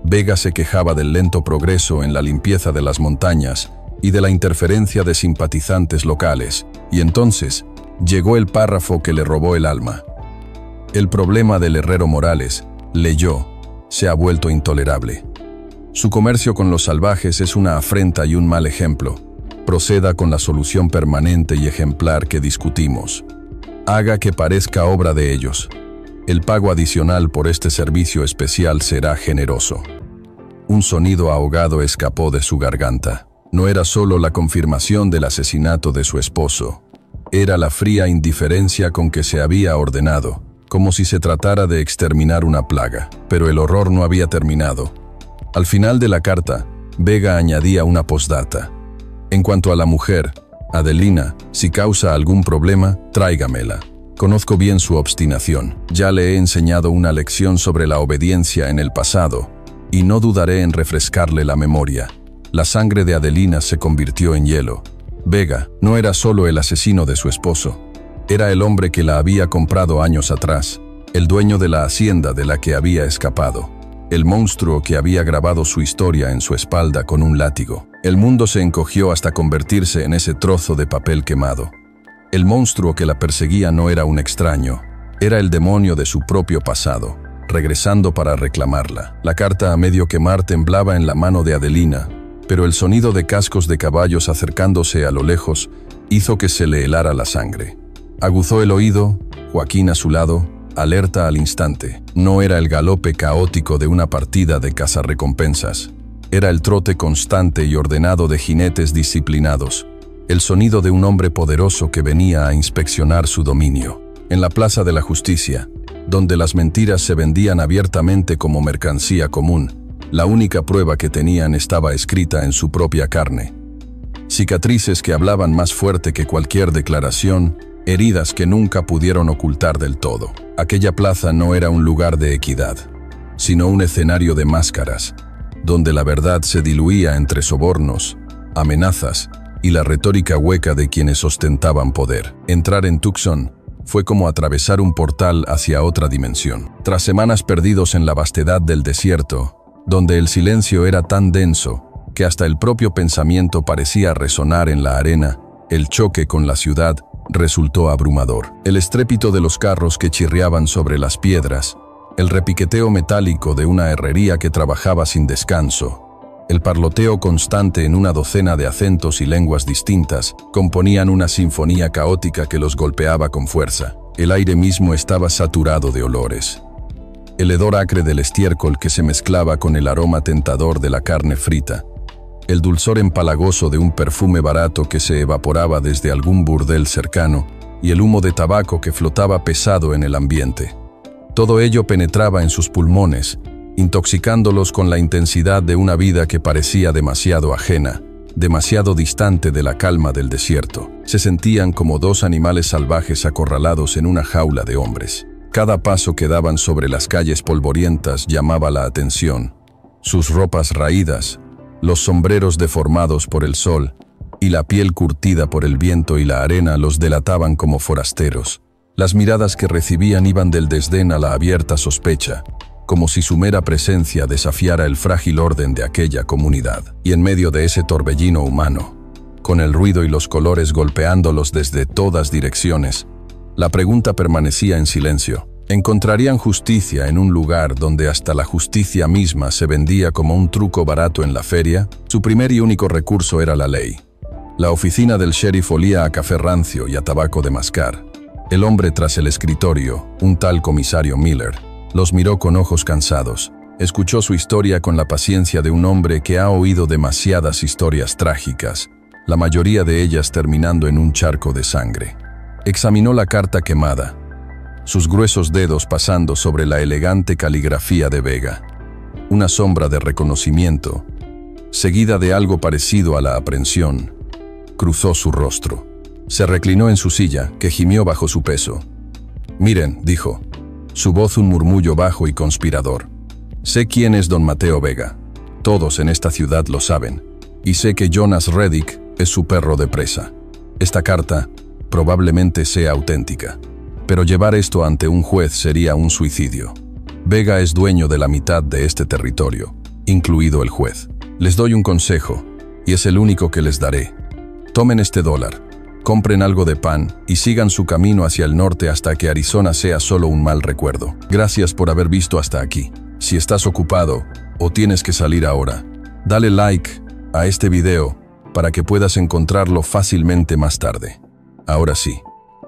A: Vega se quejaba del lento progreso en la limpieza de las montañas y de la interferencia de simpatizantes locales, y entonces llegó el párrafo que le robó el alma. El problema del herrero Morales, leyó, se ha vuelto intolerable. Su comercio con los salvajes es una afrenta y un mal ejemplo. Proceda con la solución permanente y ejemplar que discutimos. Haga que parezca obra de ellos. El pago adicional por este servicio especial será generoso. Un sonido ahogado escapó de su garganta. No era solo la confirmación del asesinato de su esposo. Era la fría indiferencia con que se había ordenado, como si se tratara de exterminar una plaga. Pero el horror no había terminado. Al final de la carta, Vega añadía una postdata. En cuanto a la mujer, Adelina, si causa algún problema, tráigamela. Conozco bien su obstinación. Ya le he enseñado una lección sobre la obediencia en el pasado, y no dudaré en refrescarle la memoria. La sangre de Adelina se convirtió en hielo. Vega no era solo el asesino de su esposo. Era el hombre que la había comprado años atrás, el dueño de la hacienda de la que había escapado, el monstruo que había grabado su historia en su espalda con un látigo. El mundo se encogió hasta convertirse en ese trozo de papel quemado. El monstruo que la perseguía no era un extraño, era el demonio de su propio pasado, regresando para reclamarla. La carta a medio quemar temblaba en la mano de Adelina, pero el sonido de cascos de caballos acercándose a lo lejos hizo que se le helara la sangre. Aguzó el oído, Joaquín a su lado, alerta al instante. No era el galope caótico de una partida de cazarrecompensas. Era el trote constante y ordenado de jinetes disciplinados, el sonido de un hombre poderoso que venía a inspeccionar su dominio. En la Plaza de la Justicia, donde las mentiras se vendían abiertamente como mercancía común, la única prueba que tenían estaba escrita en su propia carne. cicatrices que hablaban más fuerte que cualquier declaración, heridas que nunca pudieron ocultar del todo. Aquella plaza no era un lugar de equidad, sino un escenario de máscaras, donde la verdad se diluía entre sobornos, amenazas y la retórica hueca de quienes ostentaban poder. Entrar en Tucson fue como atravesar un portal hacia otra dimensión. Tras semanas perdidos en la vastedad del desierto, donde el silencio era tan denso que hasta el propio pensamiento parecía resonar en la arena, el choque con la ciudad resultó abrumador. El estrépito de los carros que chirriaban sobre las piedras, el repiqueteo metálico de una herrería que trabajaba sin descanso, el parloteo constante en una docena de acentos y lenguas distintas componían una sinfonía caótica que los golpeaba con fuerza. El aire mismo estaba saturado de olores. El hedor acre del estiércol que se mezclaba con el aroma tentador de la carne frita, el dulzor empalagoso de un perfume barato que se evaporaba desde algún burdel cercano y el humo de tabaco que flotaba pesado en el ambiente. Todo ello penetraba en sus pulmones, intoxicándolos con la intensidad de una vida que parecía demasiado ajena, demasiado distante de la calma del desierto. Se sentían como dos animales salvajes acorralados en una jaula de hombres. Cada paso que daban sobre las calles polvorientas llamaba la atención. Sus ropas raídas, los sombreros deformados por el sol y la piel curtida por el viento y la arena los delataban como forasteros. Las miradas que recibían iban del desdén a la abierta sospecha, como si su mera presencia desafiara el frágil orden de aquella comunidad. Y en medio de ese torbellino humano, con el ruido y los colores golpeándolos desde todas direcciones, la pregunta permanecía en silencio. ¿Encontrarían justicia en un lugar donde hasta la justicia misma se vendía como un truco barato en la feria? Su primer y único recurso era la ley. La oficina del sheriff olía a café rancio y a tabaco de mascar. El hombre tras el escritorio, un tal comisario Miller, los miró con ojos cansados. Escuchó su historia con la paciencia de un hombre que ha oído demasiadas historias trágicas, la mayoría de ellas terminando en un charco de sangre. Examinó la carta quemada, sus gruesos dedos pasando sobre la elegante caligrafía de Vega. Una sombra de reconocimiento, seguida de algo parecido a la aprensión, cruzó su rostro. Se reclinó en su silla, que gimió bajo su peso. «Miren», dijo, su voz un murmullo bajo y conspirador. «Sé quién es don Mateo Vega. Todos en esta ciudad lo saben. Y sé que Jonas Reddick es su perro de presa. Esta carta probablemente sea auténtica. Pero llevar esto ante un juez sería un suicidio. Vega es dueño de la mitad de este territorio, incluido el juez. Les doy un consejo, y es el único que les daré. Tomen este $, compren algo de pan y sigan su camino hacia el norte hasta que Arizona sea solo un mal recuerdo. Gracias por haber visto hasta aquí. Si estás ocupado o tienes que salir ahora, dale like a este video para que puedas encontrarlo fácilmente más tarde. Ahora sí,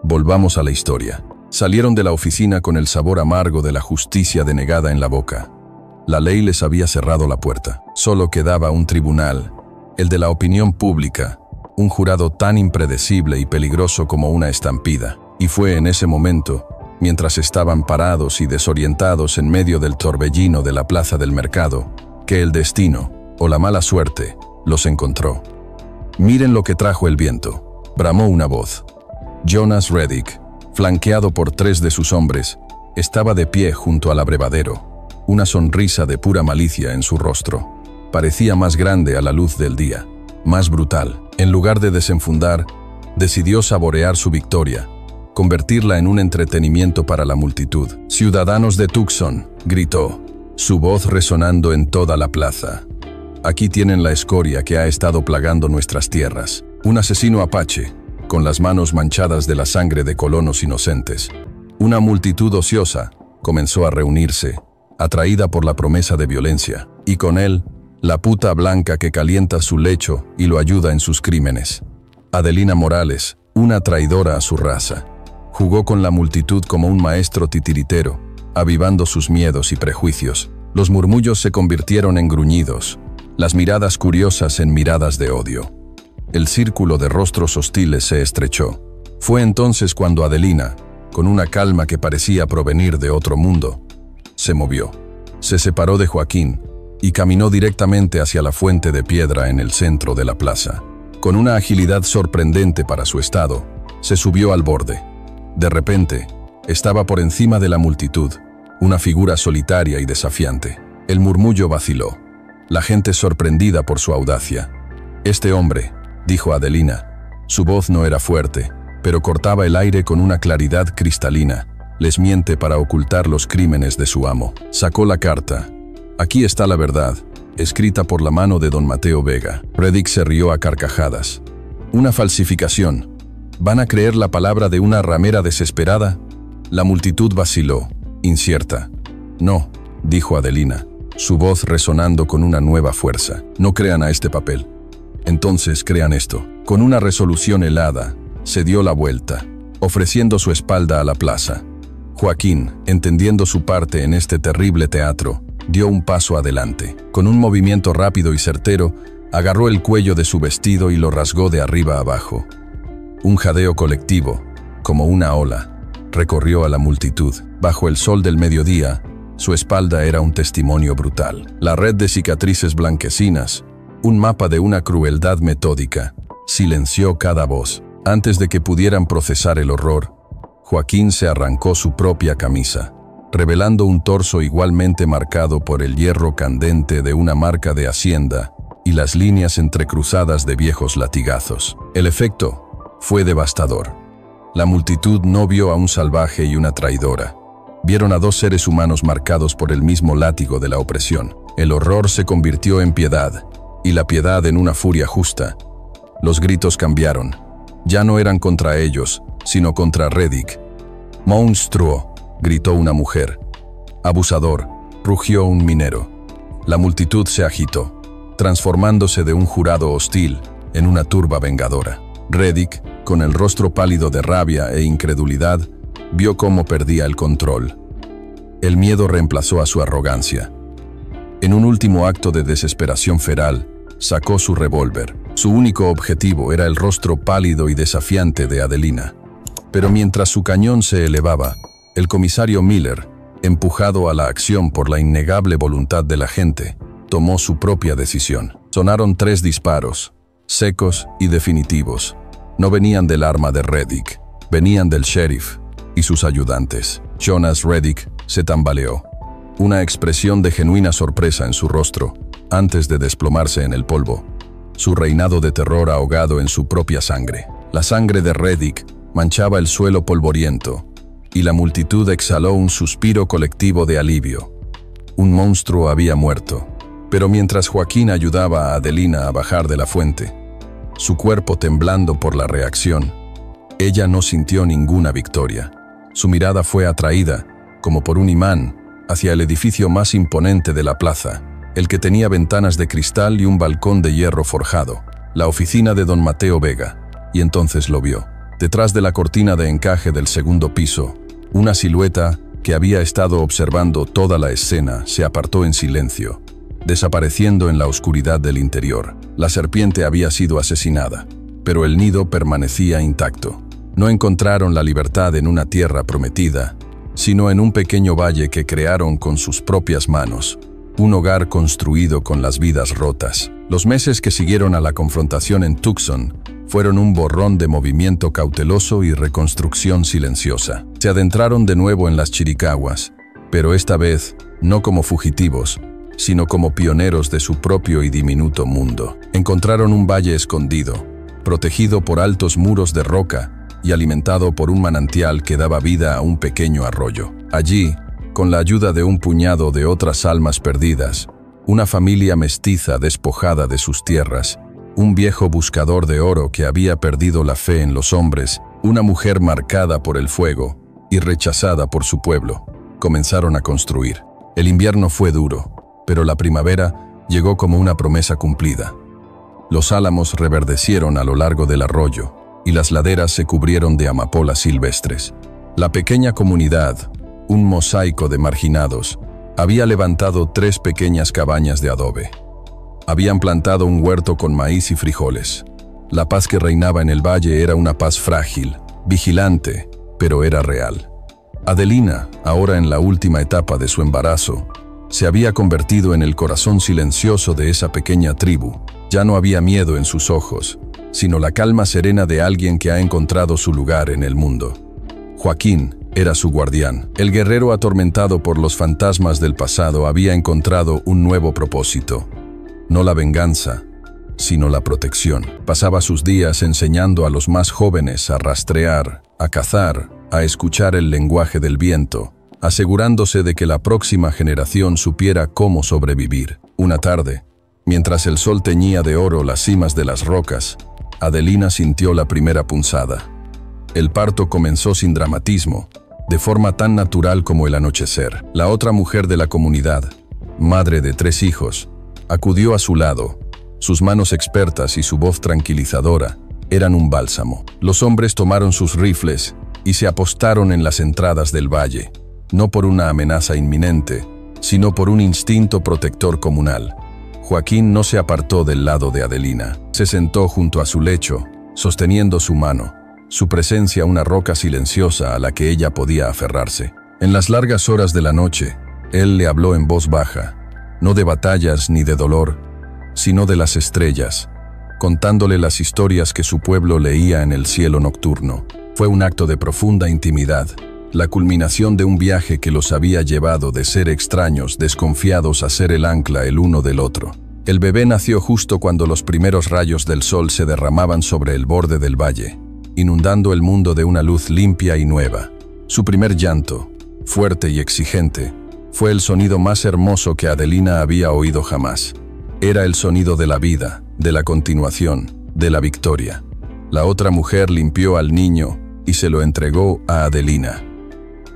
A: volvamos a la historia. Salieron de la oficina con el sabor amargo de la justicia denegada en la boca. La ley les había cerrado la puerta. Solo quedaba un tribunal, el de la opinión pública, un jurado tan impredecible y peligroso como una estampida. Y fue en ese momento, mientras estaban parados y desorientados en medio del torbellino de la plaza del mercado, que el destino, o la mala suerte, los encontró. «Miren lo que trajo el viento», bramó una voz. Jonas Reddick, flanqueado por 3 de sus hombres, estaba de pie junto al abrevadero, una sonrisa de pura malicia en su rostro. Parecía más grande a la luz del día, más brutal. En lugar de desenfundar, decidió saborear su victoria, convertirla en un entretenimiento para la multitud. «Ciudadanos de Tucson», gritó, su voz resonando en toda la plaza. «Aquí tienen la escoria que ha estado plagando nuestras tierras. Un asesino apache, con las manos manchadas de la sangre de colonos inocentes». Una multitud ociosa comenzó a reunirse, atraída por la promesa de violencia, y con él, la puta blanca que calienta su lecho y lo ayuda en sus crímenes. Adelina Morales, una traidora a su raza, jugó con la multitud como un maestro titiritero, avivando sus miedos y prejuicios. Los murmullos se convirtieron en gruñidos, las miradas curiosas en miradas de odio. El círculo de rostros hostiles se estrechó. Fue entonces cuando Adelina, con una calma que parecía provenir de otro mundo, se movió. Se separó de Joaquín y caminó directamente hacia la fuente de piedra en el centro de la plaza. Con una agilidad sorprendente para su estado, se subió al borde. De repente, estaba por encima de la multitud, una figura solitaria y desafiante. El murmullo vaciló, la gente sorprendida por su audacia. «Este hombre», dijo Adelina. Su voz no era fuerte, pero cortaba el aire con una claridad cristalina. «Les miente para ocultar los crímenes de su amo». Sacó la carta. «Aquí está la verdad», escrita por la mano de don Mateo Vega. Reddick se rió a carcajadas. «Una falsificación. ¿Van a creer la palabra de una ramera desesperada?» La multitud vaciló, incierta. «No», dijo Adelina, su voz resonando con una nueva fuerza. «No crean a este papel. Entonces crean esto». Con una resolución helada, se dio la vuelta, ofreciendo su espalda a la plaza. Joaquín, entendiendo su parte en este terrible teatro, dio un paso adelante. Con un movimiento rápido y certero, agarró el cuello de su vestido y lo rasgó de arriba abajo. Un jadeo colectivo, como una ola, recorrió a la multitud. Bajo el sol del mediodía, su espalda era un testimonio brutal. La red de cicatrices blanquecinas, un mapa de una crueldad metódica, silenció cada voz. Antes de que pudieran procesar el horror, Joaquín se arrancó su propia camisa, revelando un torso igualmente marcado por el hierro candente de una marca de hacienda y las líneas entrecruzadas de viejos latigazos. El efecto fue devastador. La multitud no vio a un salvaje y una traidora. Vieron a dos seres humanos marcados por el mismo látigo de la opresión. El horror se convirtió en piedad, y la piedad en una furia justa. Los gritos cambiaron. Ya no eran contra ellos, sino contra Reddick. «¡Monstruo!», gritó una mujer. «Abusador», rugió un minero. La multitud se agitó, transformándose de un jurado hostil en una turba vengadora. Reddick, con el rostro pálido de rabia e incredulidad, vio cómo perdía el control. El miedo reemplazó a su arrogancia. En un último acto de desesperación feral, sacó su revólver. Su único objetivo era el rostro pálido y desafiante de Adelina. Pero mientras su cañón se elevaba, el comisario Miller, empujado a la acción por la innegable voluntad de la gente, tomó su propia decisión. Sonaron 3 disparos, secos y definitivos. No venían del arma de Reddick, venían del sheriff y sus ayudantes. Jonas Reddick se tambaleó, una expresión de genuina sorpresa en su rostro, antes de desplomarse en el polvo, su reinado de terror ahogado en su propia sangre. La sangre de Reddick manchaba el suelo polvoriento, y la multitud exhaló un suspiro colectivo de alivio. Un monstruo había muerto, pero mientras Joaquín ayudaba a Adelina a bajar de la fuente, su cuerpo temblando por la reacción, ella no sintió ninguna victoria. Su mirada fue atraída, como por un imán, hacia el edificio más imponente de la plaza, el que tenía ventanas de cristal y un balcón de hierro forjado, la oficina de don Mateo Vega, y entonces lo vio. Detrás de la cortina de encaje del segundo piso, una silueta que había estado observando toda la escena se apartó en silencio, desapareciendo en la oscuridad del interior. La serpiente había sido asesinada, pero el nido permanecía intacto. No encontraron la libertad en una tierra prometida, sino en un pequeño valle que crearon con sus propias manos, un hogar construido con las vidas rotas. Los meses que siguieron a la confrontación en Tucson fueron un borrón de movimiento cauteloso y reconstrucción silenciosa. Se adentraron de nuevo en las Chiricahuas, pero esta vez no como fugitivos, sino como pioneros de su propio y diminuto mundo. Encontraron un valle escondido, protegido por altos muros de roca y alimentado por un manantial que daba vida a un pequeño arroyo. Allí, con la ayuda de un puñado de otras almas perdidas, una familia mestiza despojada de sus tierras, un viejo buscador de oro que había perdido la fe en los hombres, una mujer marcada por el fuego y rechazada por su pueblo, comenzaron a construir. El invierno fue duro, pero la primavera llegó como una promesa cumplida. Los álamos reverdecieron a lo largo del arroyo y las laderas se cubrieron de amapolas silvestres. La pequeña comunidad, un mosaico de marginados, había levantado 3 pequeñas cabañas de adobe. Habían plantado un huerto con maíz y frijoles. La paz que reinaba en el valle era una paz frágil, vigilante, pero era real. Adelina, ahora en la última etapa de su embarazo, se había convertido en el corazón silencioso de esa pequeña tribu. Ya no había miedo en sus ojos, sino la calma serena de alguien que ha encontrado su lugar en el mundo. Joaquín era su guardián. El guerrero atormentado por los fantasmas del pasado había encontrado un nuevo propósito. No la venganza, sino la protección. Pasaba sus días enseñando a los más jóvenes a rastrear, a cazar, a escuchar el lenguaje del viento, asegurándose de que la próxima generación supiera cómo sobrevivir. Una tarde, mientras el sol teñía de oro las cimas de las rocas, Adelina sintió la primera punzada. El parto comenzó sin dramatismo, de forma tan natural como el anochecer. La otra mujer de la comunidad, madre de 3 hijos, acudió a su lado. Sus manos expertas y su voz tranquilizadora eran un bálsamo. Los hombres tomaron sus rifles y se apostaron en las entradas del valle, no por una amenaza inminente, sino por un instinto protector comunal. Joaquín no se apartó del lado de Adelina. Se sentó junto a su lecho, sosteniendo su mano, su presencia una roca silenciosa a la que ella podía aferrarse. En las largas horas de la noche, él le habló en voz baja, no de batallas ni de dolor, sino de las estrellas, contándole las historias que su pueblo leía en el cielo nocturno. Fue un acto de profunda intimidad, la culminación de un viaje que los había llevado de ser extraños, desconfiados, a ser el ancla el uno del otro. El bebé nació justo cuando los primeros rayos del sol se derramaban sobre el borde del valle, inundando el mundo de una luz limpia y nueva. Su primer llanto, fuerte y exigente, fue el sonido más hermoso que Adelina había oído jamás. Era el sonido de la vida, de la continuación, de la victoria. La otra mujer limpió al niño y se lo entregó a Adelina.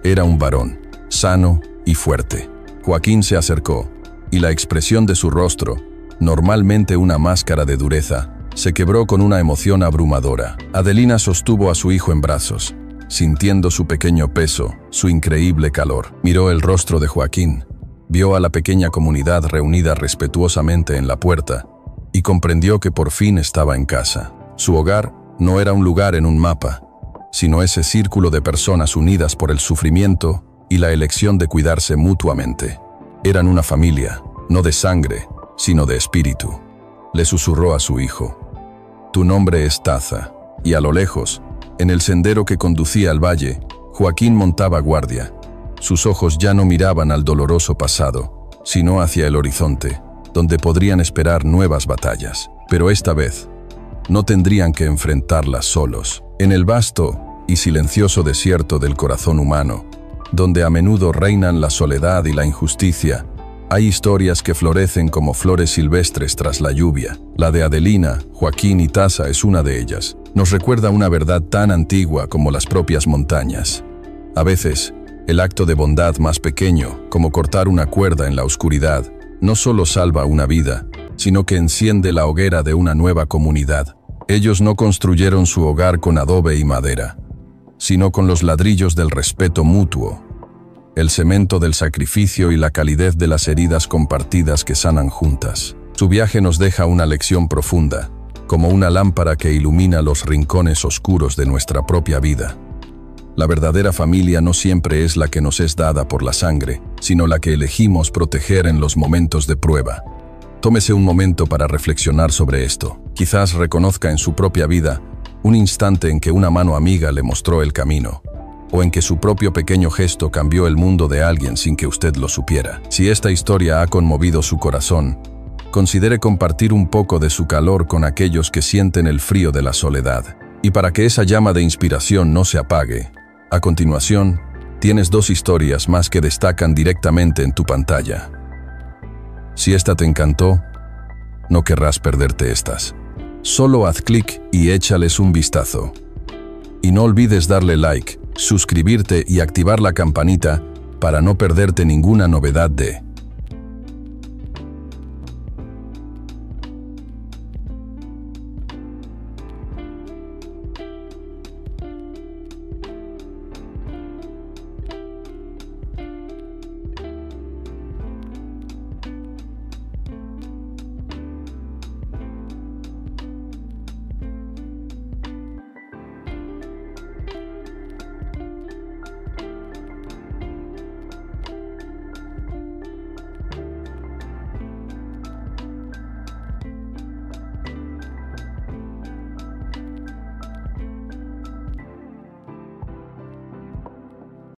A: Era un varón, sano y fuerte. Joaquín se acercó, y la expresión de su rostro, normalmente una máscara de dureza, se quebró con una emoción abrumadora. Adelina sostuvo a su hijo en brazos, sintiendo su pequeño peso, su increíble calor. Miró el rostro de Joaquín, vio a la pequeña comunidad reunida respetuosamente en la puerta, y comprendió que por fin estaba en casa. Su hogar no era un lugar en un mapa, sino ese círculo de personas unidas por el sufrimiento y la elección de cuidarse mutuamente. Eran una familia, no de sangre, sino de espíritu. Le susurró a su hijo: «Tu nombre es Taza». Y a lo lejos, en el sendero que conducía al valle, Joaquín montaba guardia. Sus ojos ya no miraban al doloroso pasado, sino hacia el horizonte, donde podrían esperar nuevas batallas. Pero esta vez, no tendrían que enfrentarlas solos. En el vasto y silencioso desierto del corazón humano, donde a menudo reinan la soledad y la injusticia, hay historias que florecen como flores silvestres tras la lluvia. La de Adelina, Joaquín y Taza es una de ellas. Nos recuerda una verdad tan antigua como las propias montañas. A veces, el acto de bondad más pequeño, como cortar una cuerda en la oscuridad, no solo salva una vida, sino que enciende la hoguera de una nueva comunidad. Ellos no construyeron su hogar con adobe y madera, sino con los ladrillos del respeto mutuo, el cemento del sacrificio y la calidez de las heridas compartidas que sanan juntas. Su viaje nos deja una lección profunda, como una lámpara que ilumina los rincones oscuros de nuestra propia vida. La verdadera familia no siempre es la que nos es dada por la sangre, sino la que elegimos proteger en los momentos de prueba. Tómese un momento para reflexionar sobre esto. Quizás reconozca en su propia vida un instante en que una mano amiga le mostró el camino, o en que su propio pequeño gesto cambió el mundo de alguien sin que usted lo supiera. Si esta historia ha conmovido su corazón, considere compartir un poco de su calor con aquellos que sienten el frío de la soledad. Y para que esa llama de inspiración no se apague, a continuación, tienes 2 historias más que destacan directamente en tu pantalla. Si esta te encantó, no querrás perderte estas. Solo haz clic y échales un vistazo. Y no olvides darle like, suscribirte y activar la campanita para no perderte ninguna novedad de